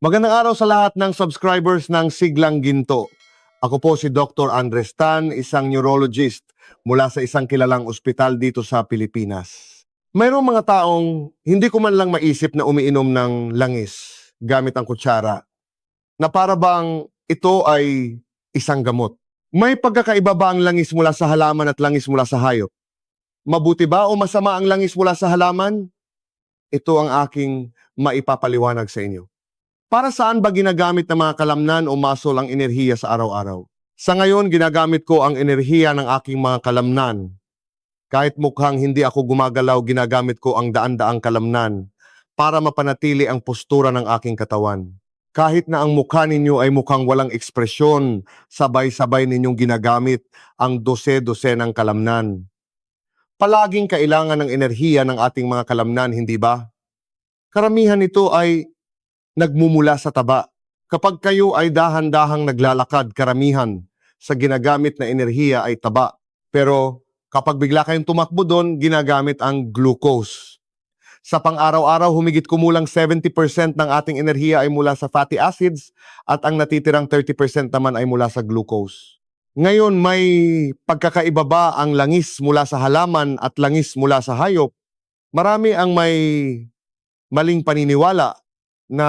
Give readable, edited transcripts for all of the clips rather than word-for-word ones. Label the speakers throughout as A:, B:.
A: Magandang araw sa lahat ng subscribers ng Siglang Ginto. Ako po si Dr. Andres Tan, isang neurologist mula sa isang kilalang ospital dito sa Pilipinas. Mayroong mga taong hindi ko man lang maisip na umiinom ng langis gamit ang kutsara, na para bang ito ay isang gamot. May pagkakaiba ba ang langis mula sa halaman at langis mula sa hayop? Mabuti ba o masama ang langis mula sa halaman? Ito ang aking maipapaliwanag sa inyo. Para saan ba ginagamit ng mga kalamnan o muscle ang enerhiya sa araw-araw? Sa ngayon, ginagamit ko ang enerhiya ng aking mga kalamnan. Kahit mukhang hindi ako gumagalaw, ginagamit ko ang daan-daang kalamnan para mapanatili ang postura ng aking katawan. Kahit na ang mukha ninyo ay mukhang walang ekspresyon, sabay-sabay ninyong ginagamit ang dose-dose ng kalamnan. Palaging kailangan ng enerhiya ng ating mga kalamnan, hindi ba? Karamihan nito ay nagmumula sa taba. Kapag kayo ay dahan-dahang naglalakad, karamihan sa ginagamit na enerhiya ay taba. Pero kapag bigla kayong tumakbo doon, ginagamit ang glucose. Sa pang-araw-araw, humigit kumulang 70% ng ating enerhiya ay mula sa fatty acids at ang natitirang 30% naman ay mula sa glucose. Ngayon, may pagkakaiba ba ang langis mula sa halaman at langis mula sa hayop? Marami ang may maling paniniwala na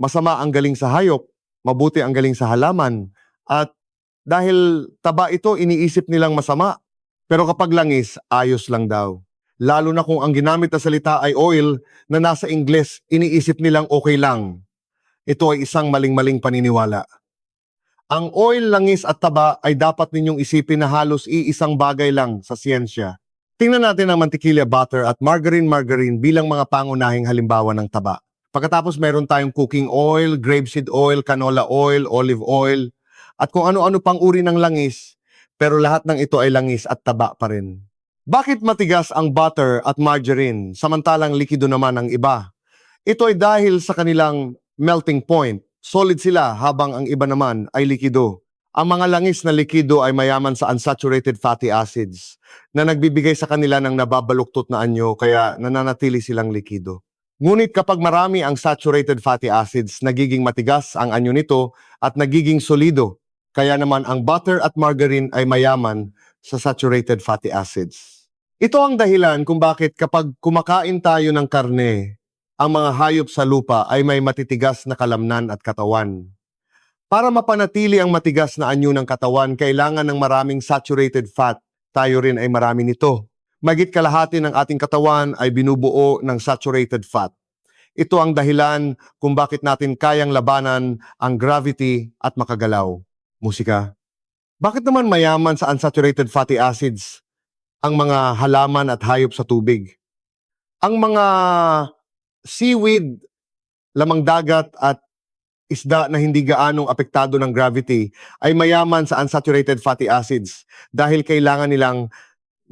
A: masama ang galing sa hayop, mabuti ang galing sa halaman, at dahil taba ito, iniisip nilang masama. Pero kapag langis, ayos lang daw. Lalo na kung ang ginamit na salita ay oil na nasa Ingles, iniisip nilang okay lang. Ito ay isang maling-maling paniniwala. Ang oil, langis at taba ay dapat ninyong isipin na halos iisang bagay lang sa siyensya. Tingnan natin ang mantikilya, butter at margarine bilang mga pangunahing halimbawa ng taba. Pagkatapos mayroon tayong cooking oil, grapeseed oil, canola oil, olive oil, at kung ano-ano pang uri ng langis, pero lahat ng ito ay langis at taba pa rin. Bakit matigas ang butter at margarine, samantalang likido naman ang iba? Ito ay dahil sa kanilang melting point. Solid sila habang ang iba naman ay likido. Ang mga langis na likido ay mayaman sa unsaturated fatty acids na nagbibigay sa kanila ng nababaluktot na anyo kaya nananatili silang likido. Ngunit kapag marami ang saturated fatty acids, nagiging matigas ang anyo nito at nagiging solido. Kaya naman ang butter at margarine ay mayaman sa saturated fatty acids. Ito ang dahilan kung bakit kapag kumakain tayo ng karne, ang mga hayop sa lupa ay may matitigas na kalamnan at katawan. Para mapanatili ang matigas na anyo ng katawan, kailangan ng maraming saturated fat. Tayo rin ay marami nito. Mahigit kalahati ng ating katawan ay binubuo ng saturated fat. Ito ang dahilan kung bakit natin kayang labanan ang gravity at makagalaw. Musika. Bakit naman mayaman sa unsaturated fatty acids ang mga halaman at hayop sa tubig? Ang mga seaweed, lamang dagat at isda na hindi gaanong apektado ng gravity ay mayaman sa unsaturated fatty acids dahil kailangan nilang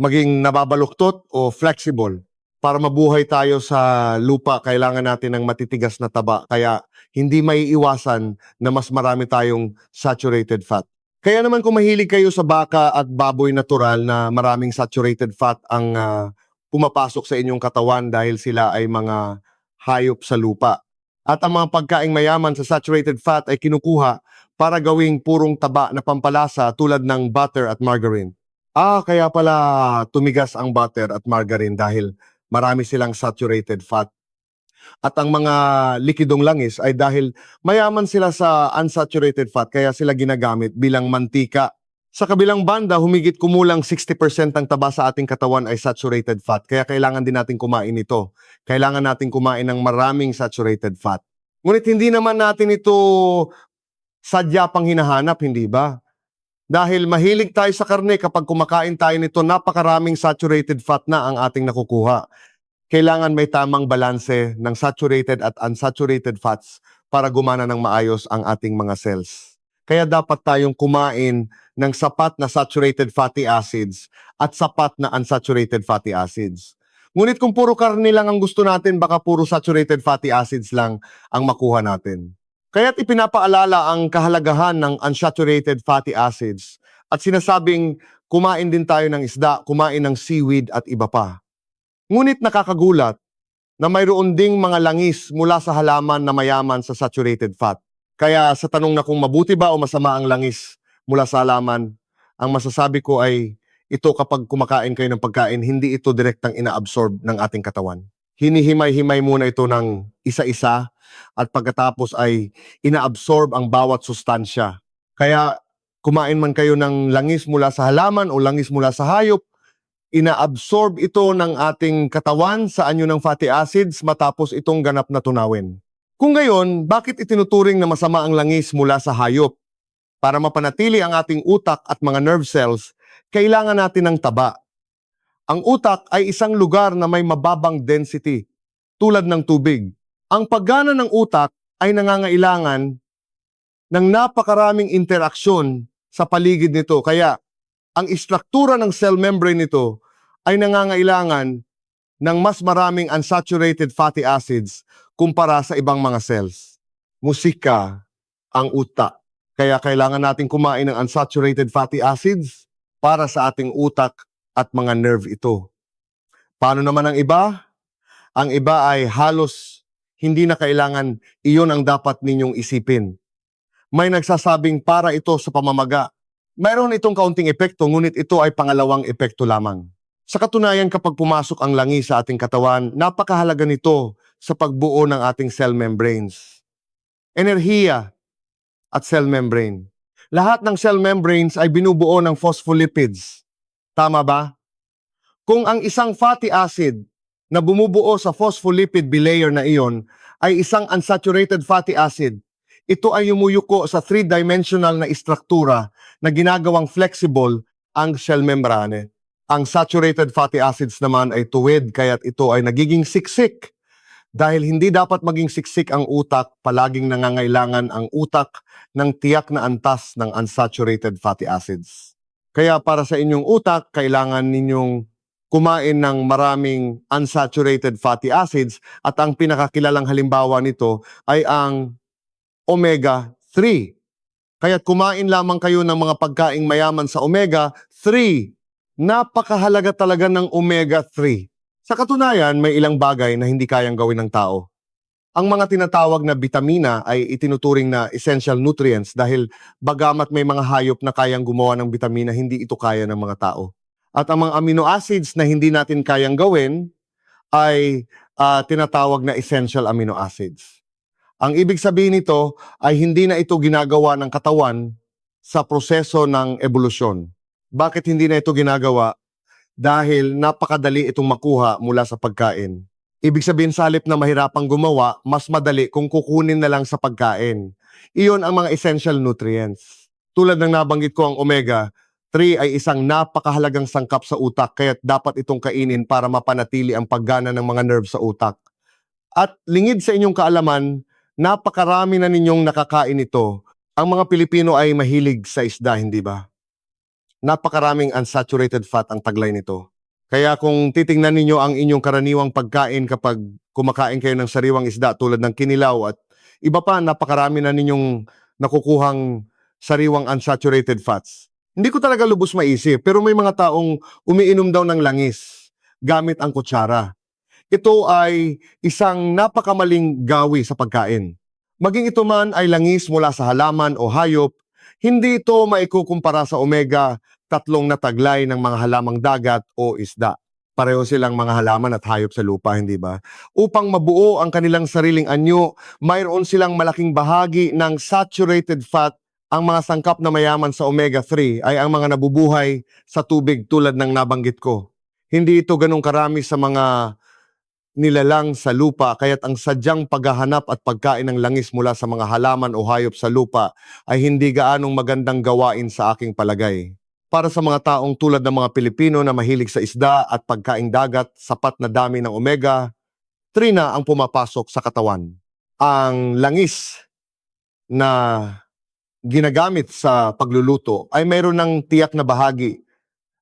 A: maging nababaluktot o flexible. Para mabuhay tayo sa lupa, kailangan natin ng matitigas na taba. Kaya hindi maiiwasan na mas marami tayong saturated fat. Kaya naman kung mahilig kayo sa baka at baboy natural na maraming saturated fat ang pumapasok sa inyong katawan dahil sila ay mga hayop sa lupa. At ang mga pagkaing mayaman sa saturated fat ay kinukuha para gawing purong taba na pampalasa tulad ng butter at margarine. Kaya pala tumigas ang butter at margarine dahil marami silang saturated fat. At ang mga likidong langis ay dahil mayaman sila sa unsaturated fat kaya sila ginagamit bilang mantika. Sa kabilang banda, humigit kumulang 60% ng taba sa ating katawan ay saturated fat kaya kailangan din natin kumain ito. Kailangan natin kumain ng maraming saturated fat. Ngunit hindi naman natin ito sadya pang hinahanap, hindi ba? Dahil mahilig tayo sa karne, kapag kumakain tayo nito, napakaraming saturated fat na ang ating nakukuha. Kailangan may tamang balanse ng saturated at unsaturated fats para gumana ng maayos ang ating mga cells. Kaya dapat tayong kumain ng sapat na saturated fatty acids at sapat na unsaturated fatty acids. Ngunit kung puro karne lang ang gusto natin, baka puro saturated fatty acids lang ang makuha natin. Kaya't ipinapaalala ang kahalagahan ng unsaturated fatty acids at sinasabing kumain din tayo ng isda, kumain ng seaweed at iba pa. Ngunit nakakagulat na mayroon ding mga langis mula sa halaman na mayaman sa saturated fat. Kaya sa tanong na kung mabuti ba o masama ang langis mula sa halaman, ang masasabi ko ay ito kapag kumakain kayo ng pagkain, hindi ito direktang inaabsorb ng ating katawan. Hinihimay-himay muna ito ng isa-isa at pagkatapos ay inaabsorb ang bawat sustansya. Kaya kumain man kayo ng langis mula sa halaman o langis mula sa hayop, inaabsorb ito ng ating katawan sa anyo ng fatty acids matapos itong ganap na tunawin. Kung gayon, bakit itinuturing na masama ang langis mula sa hayop? Para mapanatili ang ating utak at mga nerve cells, kailangan natin ng taba. Ang utak ay isang lugar na may mababang density, tulad ng tubig. Ang paggana ng utak ay nangangailangan ng napakaraming interaksyon sa paligid nito. Kaya ang istruktura ng cell membrane nito ay nangangailangan ng mas maraming unsaturated fatty acids kumpara sa ibang mga cells. Musika ang utak. Kaya kailangan natin kumain ng unsaturated fatty acids para sa ating utak at mga nerve ito. Paano naman ang iba? Ang iba ay halos hindi na kailangan iyon ang dapat ninyong isipin. May nagsasabing para ito sa pamamaga. Mayroon itong kaunting epekto, ngunit ito ay pangalawang epekto lamang. Sa katunayan, kapag pumasok ang langis sa ating katawan, napakahalaga nito sa pagbuo ng ating cell membranes. Enerhiya at cell membrane. Lahat ng cell membranes ay binubuo ng phospholipids. Tama ba? Kung ang isang fatty acid na bumubuo sa phospholipid bilayer na iyon ay isang unsaturated fatty acid, ito ay yumuyuko sa three-dimensional na istruktura na ginagawang flexible ang cell membrane. Ang saturated fatty acids naman ay tuwid, kaya't ito ay nagiging siksik. Dahil hindi dapat maging siksik ang utak, palaging nangangailangan ang utak ng tiyak na antas ng unsaturated fatty acids. Kaya para sa inyong utak, kailangan ninyong kumain ng maraming unsaturated fatty acids at ang pinakakilalang halimbawa nito ay ang omega-3. Kaya't kumain lamang kayo ng mga pagkaing mayaman sa omega-3. Napakahalaga talaga ng omega-3. Sa katunayan, may ilang bagay na hindi kayang gawin ng tao. Ang mga tinatawag na bitamina ay itinuturing na essential nutrients dahil bagamat may mga hayop na kayang gumawa ng bitamina, hindi ito kaya ng mga tao. At ang mga amino acids na hindi natin kayang gawin ay tinatawag na essential amino acids. Ang ibig sabihin nito ay hindi na ito ginagawa ng katawan sa proseso ng ebolusyon. Bakit hindi na ito ginagawa? Dahil napakadali itong makuha mula sa pagkain. Ibig sabihin sa halip na mahirapang gumawa, mas madali kung kukunin na lang sa pagkain. Iyon ang mga essential nutrients. Tulad ng nabanggit ko, ang omega-3 ay isang napakahalagang sangkap sa utak, kaya't dapat itong kainin para mapanatili ang paggana ng mga nerve sa utak. At lingid sa inyong kaalaman, napakarami na ninyong nakakain ito. Ang mga Pilipino ay mahilig sa isda, hindi ba? Napakaraming unsaturated fat ang taglay nito. Kaya kung titingnan ninyo ang inyong karaniwang pagkain kapag kumakain kayo ng sariwang isda tulad ng kinilaw at iba pa, napakarami na ninyong nakukuhang sariwang unsaturated fats. Hindi ko talaga lubos maisip, pero may mga taong umiinom daw ng langis gamit ang kutsara. Ito ay isang napakamaling gawi sa pagkain. Maging ito man ay langis mula sa halaman o hayop, hindi ito maikukumpara sa omega-3 na taglay ng mga halamang dagat o isda. Pareho silang mga halaman at hayop sa lupa, hindi ba? Upang mabuo ang kanilang sariling anyo, mayroon silang malaking bahagi ng saturated fat. Ang mga sangkap na mayaman sa omega-3 ay ang mga nabubuhay sa tubig tulad ng nabanggit ko. Hindi ito ganong karami sa mga nilalang sa lupa, kaya't ang sadyang paghahanap at pagkain ng langis mula sa mga halaman o hayop sa lupa ay hindi gaanong magandang gawain sa aking palagay. Para sa mga taong tulad ng mga Pilipino na mahilig sa isda at pagkaing dagat, sapat na dami ng omega-3 na ang pumapasok sa katawan. Ang langis na ginagamit sa pagluluto ay mayroon ng tiyak na bahagi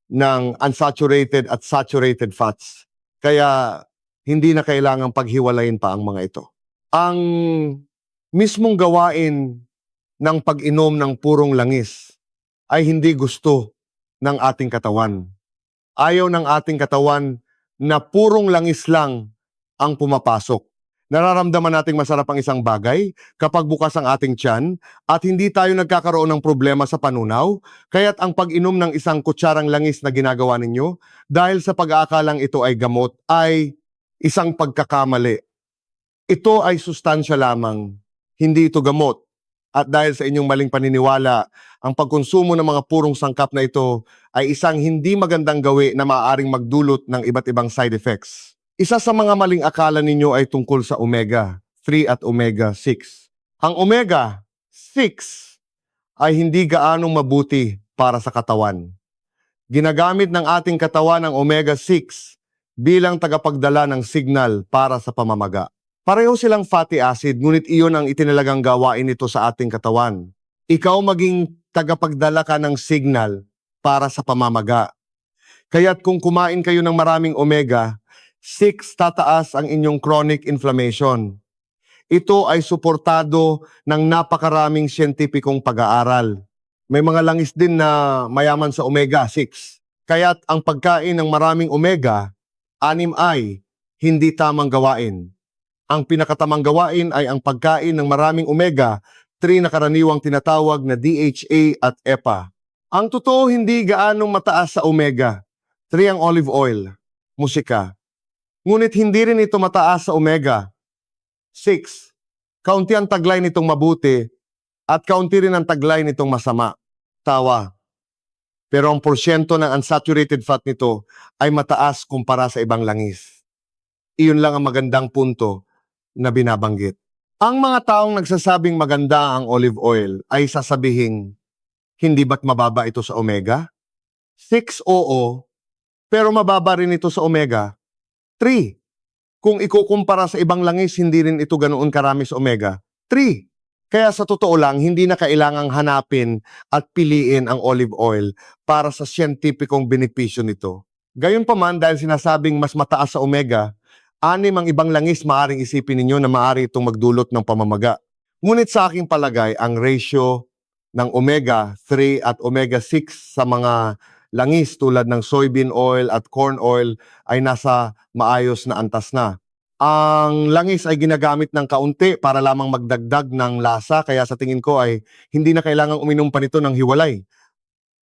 A: ng unsaturated at saturated fats. Kaya hindi na kailangang paghiwalayin pa ang mga ito. Ang mismong gawain ng pag-inom ng purong langis ay hindi gusto ng ating katawan. Ayaw ng ating katawan na purong langis lang ang pumapasok. Nararamdaman nating masarap ang isang bagay kapag bukas ang ating tiyan at hindi tayo nagkakaroon ng problema sa panunaw, kaya't ang pag-inom ng isang kutsarang langis na ginagawa ninyo dahil sa pag-aakalang ito ay gamot ay isang pagkakamali. Ito ay sustansya lamang, hindi ito gamot. At dahil sa inyong maling paniniwala, ang pagkonsumo ng mga purong sangkap na ito ay isang hindi magandang gawi na maaaring magdulot ng iba't ibang side effects. Isa sa mga maling akala ninyo ay tungkol sa omega-3 at omega-6. Ang omega-6 ay hindi gaanong mabuti para sa katawan. Ginagamit ng ating katawan ang omega-6 bilang tagapagdala ng signal para sa pamamaga. Pareho silang fatty acid, ngunit iyon ang itinalagang gawain nito sa ating katawan. Ikaw maging tagapagdala ka ng signal para sa pamamaga. Kaya't kung kumain kayo ng maraming omega-6, tataas ang inyong chronic inflammation. Ito ay suportado ng napakaraming siyentipikong pag-aaral. May mga langis din na mayaman sa omega-6. Kaya't ang pagkain ng maraming omega-6 ay hindi tamang gawain. Ang pinakatamang gawain ay ang pagkain ng maraming omega-3 na karaniwang tinatawag na DHA at EPA. Ang totoo, hindi gaanong mataas sa omega-3 ang olive oil, musika. Ngunit hindi rin ito mataas sa omega-6. Kaunti ang taglay nitong mabuti at kaunti rin ang taglay nitong masama. Tawa. Pero ang porsyento ng unsaturated fat nito ay mataas kumpara sa ibang langis. Iyon lang ang magandang punto na binabanggit. Ang mga taong nagsasabing maganda ang olive oil ay sasabihing, hindi ba't mababa ito sa omega-6? Oo, pero mababa rin ito sa omega-3. Kung ikukumpara sa ibang langis, hindi rin ito ganoon karami sa omega-3. Kaya sa totoo lang, hindi na kailangang hanapin at piliin ang olive oil para sa siyentipikong benepisyo nito. Gayunpaman, dahil sinasabing mas mataas sa omega, 6 ang ibang langis, maaring isipin ninyo na maaari itong magdulot ng pamamaga. Ngunit sa aking palagay, ang ratio ng omega-3 at omega-6 sa mga langis tulad ng soybean oil at corn oil ay nasa maayos na antas na. Ang langis ay ginagamit ng kaunti para lamang magdagdag ng lasa, kaya sa tingin ko ay hindi na kailangang uminom pa nito ng hiwalay.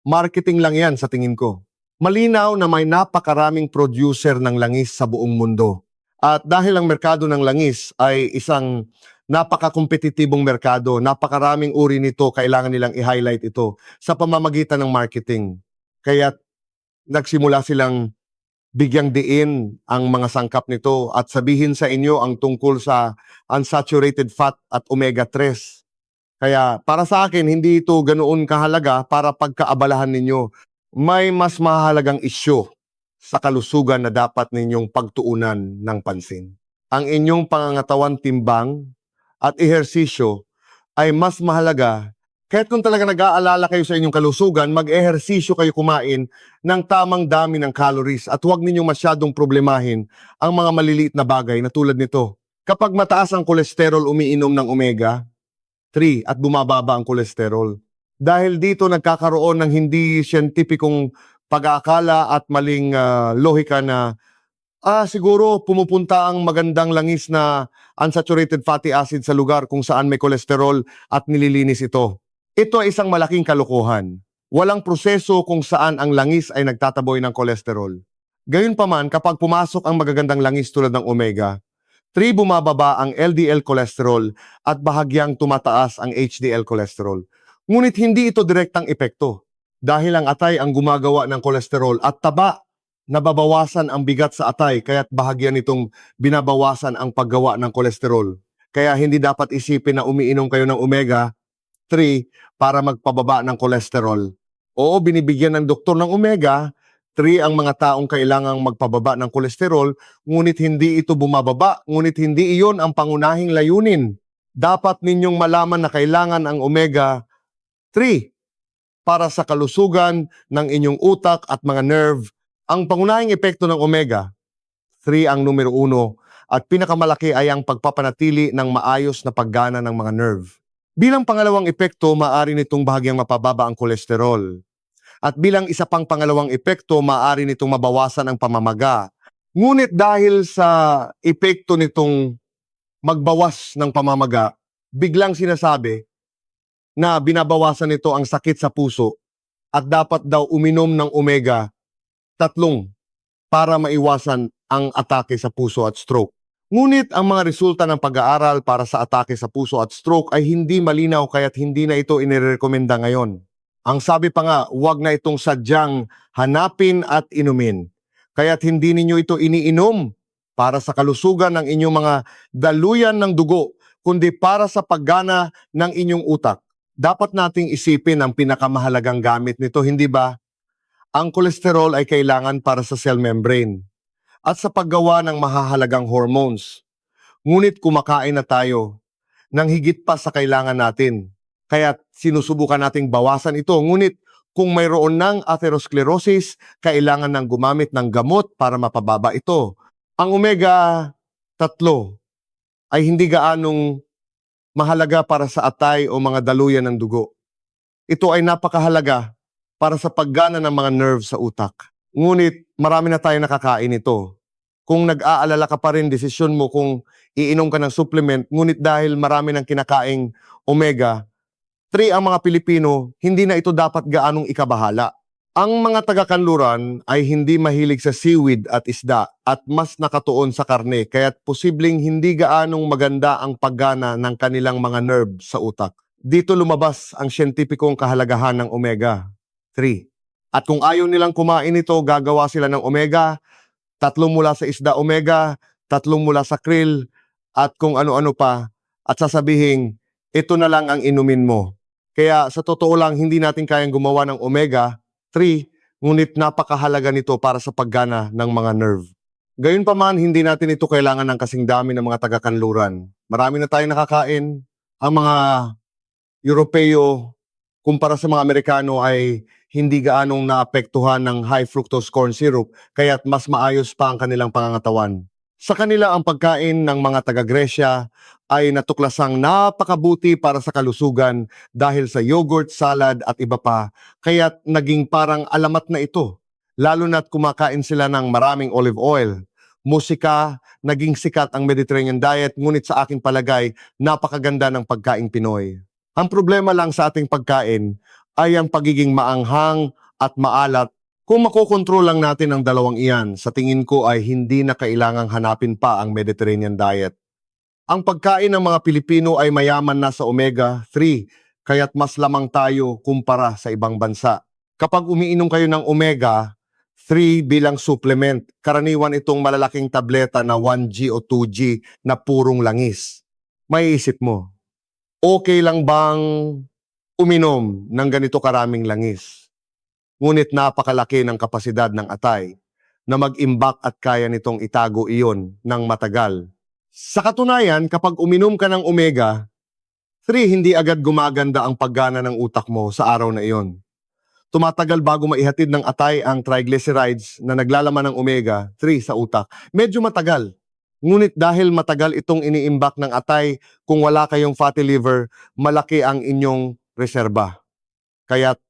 A: Marketing lang yan sa tingin ko. Malinaw na may napakaraming producer ng langis sa buong mundo. At dahil ang merkado ng langis ay isang napaka-kompetitibong merkado, napakaraming uri nito, kailangan nilang i-highlight ito sa pamamagitan ng marketing. Kaya nagsimula silang bigyang diin ang mga sangkap nito at sabihin sa inyo ang tungkol sa unsaturated fat at omega-3. Kaya para sa akin, hindi ito ganoon kahalaga para pagkaabalahan ninyo. May mas mahalagang isyu sa kalusugan na dapat ninyong pagtuunan ng pansin. Ang inyong pangangatawan timbang at ehersisyo ay mas mahalaga. Kahit kung talaga nag-aalala kayo sa inyong kalusugan, mag-ehersisyo kayo, kumain ng tamang dami ng calories at huwag ninyong masyadong problemahin ang mga maliliit na bagay na tulad nito. Kapag mataas ang kolesterol, umiinom ng omega-3 at bumababa ang kolesterol. Dahil dito nagkakaroon ng hindi siyentipikong pag-aakala at maling lohika na siguro pumupunta ang magandang langis na unsaturated fatty acid sa lugar kung saan may kolesterol at nililinis ito. Ito ay isang malaking kalokohan. Walang proseso kung saan ang langis ay nagtataboy ng kolesterol. Gayunpaman, kapag pumasok ang magagandang langis tulad ng omega-3, bumababa ang LDL cholesterol at bahagyang tumataas ang HDL cholesterol. Ngunit hindi ito direktang epekto. Dahil ang atay ang gumagawa ng kolesterol at taba, nababawasan ang bigat sa atay, kaya't bahagya nitong binabawasan ang paggawa ng kolesterol. Kaya hindi dapat isipin na umiinom kayo ng omega-3 para magpababa ng kolesterol. Oo, binibigyan ng doktor ng omega-3 ang mga taong kailangang magpababa ng kolesterol, ngunit hindi ito bumababa, ngunit hindi iyon ang pangunahing layunin. Dapat ninyong malaman na kailangan ang omega-3 para sa kalusugan ng inyong utak at mga nerve. Ang pangunahing epekto ng omega-3 ang numero 1 at pinakamalaki ay ang pagpapanatili ng maayos na paggana ng mga nerve. Bilang pangalawang epekto, maaari nitong bahagyang mapababa ang kolesterol. At bilang isa pang pangalawang epekto, maaari nitong mabawasan ang pamamaga. Ngunit dahil sa epekto nitong magbawas ng pamamaga, biglang sinasabi na binabawasan nito ang sakit sa puso at dapat daw uminom ng omega 3 para maiwasan ang atake sa puso at stroke. Ngunit ang mga resulta ng pag-aaral para sa atake sa puso at stroke ay hindi malinaw kaya't hindi na ito inirekomenda ngayon. Ang sabi pa nga, huwag na itong sadyang hanapin at inumin. Kaya't hindi ninyo ito iniinom para sa kalusugan ng inyong mga daluyan ng dugo, kundi para sa paggana ng inyong utak. Dapat nating isipin ang pinakamahalagang gamit nito, hindi ba? Ang kolesterol ay kailangan para sa cell membrane at sa paggawa ng mahahalagang hormones. Ngunit kumakain na tayo ng higit pa sa kailangan natin. Kaya sinusubukan nating bawasan ito. Ngunit kung mayroon ng atherosclerosis, kailangan ng gumamit ng gamot para mapababa ito. Ang omega 3 ay hindi gaanong mahalaga para sa atay o mga daluyan ng dugo. Ito ay napakahalaga para sa paggana ng mga nerve sa utak. Ngunit marami na tayong nakakain ito. Kung nag-aalala ka pa rin, desisyon mo kung iinom ka ng supplement, ngunit dahil marami ng kinakaing omega 3 ang mga Pilipino, hindi na ito dapat gaanong ikabahala. Ang mga taga-kanluran ay hindi mahilig sa seaweed at isda at mas nakatuon sa karne, kaya't posibleng hindi gaanong maganda ang paggana ng kanilang mga nerve sa utak. Dito lumabas ang siyentipikong kahalagahan ng omega 3. At kung ayaw nilang kumain ito, gagawa sila ng omega 3 mula sa isda omega, 3 mula sa krill, at kung ano-ano pa, at sasabihin, ito na lang ang inumin mo. Kaya sa totoo lang, hindi natin kayang gumawa ng omega 3, ngunit napakahalaga nito para sa paggana ng mga nerve. Gayunpaman, hindi natin ito kailangan ng kasing dami ng mga taga-kanluran. Marami na tayong nakakain. Ang mga Europeo, kumpara sa mga Amerikano, ay hindi gaanong naapektuhan ng high fructose corn syrup, kaya't mas maayos pa ang kanilang pangangatawan. Sa kanila, ang pagkain ng mga taga-Gresya ay natuklasang napakabuti para sa kalusugan dahil sa yogurt, salad at iba pa, kaya't naging parang alamat na ito. Lalo na't kumakain sila ng maraming olive oil. Musika, naging sikat ang Mediterranean diet, ngunit sa aking palagay, napakaganda ng pagkaing Pinoy. Ang problema lang sa ating pagkain ay ang pagiging maanghang at maalat. Kung makokontrol lang natin ang dalawang iyan, sa tingin ko ay hindi na kailangang hanapin pa ang Mediterranean diet. Ang pagkain ng mga Pilipino ay mayaman na sa omega 3, kaya't mas lamang tayo kumpara sa ibang bansa. Kapag umiinom kayo ng omega 3 bilang supplement, karaniwan itong malalaking tableta na 1G o 2G na purong langis. May isip mo, okay lang bang uminom ng ganito karaming langis? Ngunit napakalaki ng kapasidad ng atay na mag-imbak at kaya nitong itago iyon ng matagal. Sa katunayan, kapag uminom ka ng omega 3, hindi agad gumaganda ang paggana ng utak mo sa araw na iyon. Tumatagal bago maihatid ng atay ang triglycerides na naglalaman ng omega 3 sa utak. Medyo matagal. Ngunit dahil matagal itong iniimbak ng atay, kung wala kayong fatty liver, malaki ang inyong reserba. Kaya't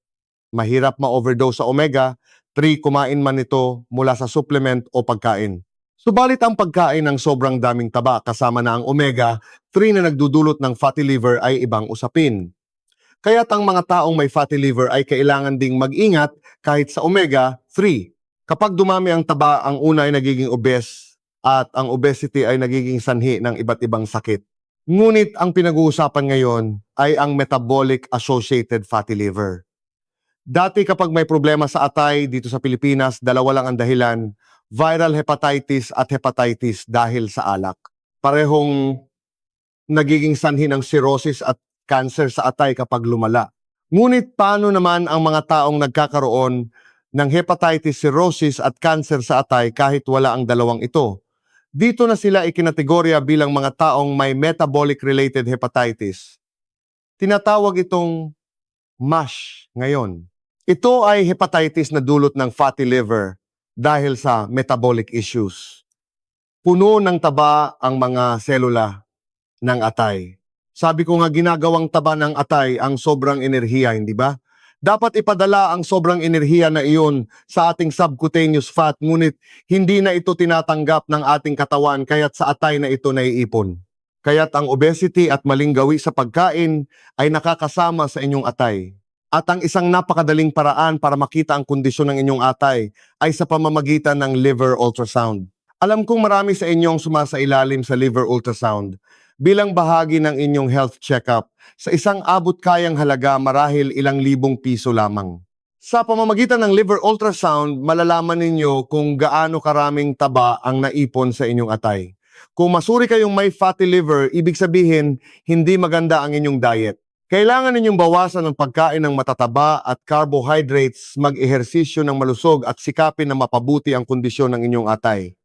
A: mahirap ma-overdose sa omega 3, kumain man ito mula sa supplement o pagkain. Subalit ang pagkain ng sobrang daming taba kasama na ang omega 3 na nagdudulot ng fatty liver ay ibang usapin. Kaya't ang mga taong may fatty liver ay kailangan ding mag-ingat kahit sa omega 3. Kapag dumami ang taba, ang una ay nagiging obese at ang obesity ay nagiging sanhi ng iba't ibang sakit. Ngunit ang pinag-uusapan ngayon ay ang metabolic associated fatty liver. Dati kapag may problema sa atay dito sa Pilipinas, dalawa lang ang dahilan, viral hepatitis at hepatitis dahil sa alak. Parehong nagiging sanhi ng cirrhosis at cancer sa atay kapag lumala. Ngunit paano naman ang mga taong nagkakaroon ng hepatitis, cirrhosis at cancer sa atay kahit wala ang dalawang ito? Dito na sila ikinategorya bilang mga taong may metabolic-related hepatitis. Tinatawag itong MASH ngayon. Ito ay hepatitis na dulot ng fatty liver dahil sa metabolic issues. Puno ng taba ang mga selula ng atay. Sabi ko nga ginagawang taba ng atay ang sobrang enerhiya, hindi ba? Dapat ipadala ang sobrang enerhiya na iyon sa ating subcutaneous fat, ngunit hindi na ito tinatanggap ng ating katawan kaya't sa atay na ito naiipon. Kaya't ang obesity at maling gawi sa pagkain ay nakakasama sa inyong atay. At ang isang napakadaling paraan para makita ang kondisyon ng inyong atay ay sa pamamagitan ng liver ultrasound. Alam kong marami sa inyong sumasailalim sa liver ultrasound bilang bahagi ng inyong health checkup sa isang abot kayang halaga marahil ilang libong piso lamang. Sa pamamagitan ng liver ultrasound, malalaman ninyo kung gaano karaming taba ang naipon sa inyong atay. Kung masuri kayong may fatty liver, ibig sabihin hindi maganda ang inyong diet. Kailangan ninyong bawasan ang pagkain ng matataba at carbohydrates, mag-ehersisyo ng malusog at sikapin na mapabuti ang kondisyon ng inyong atay.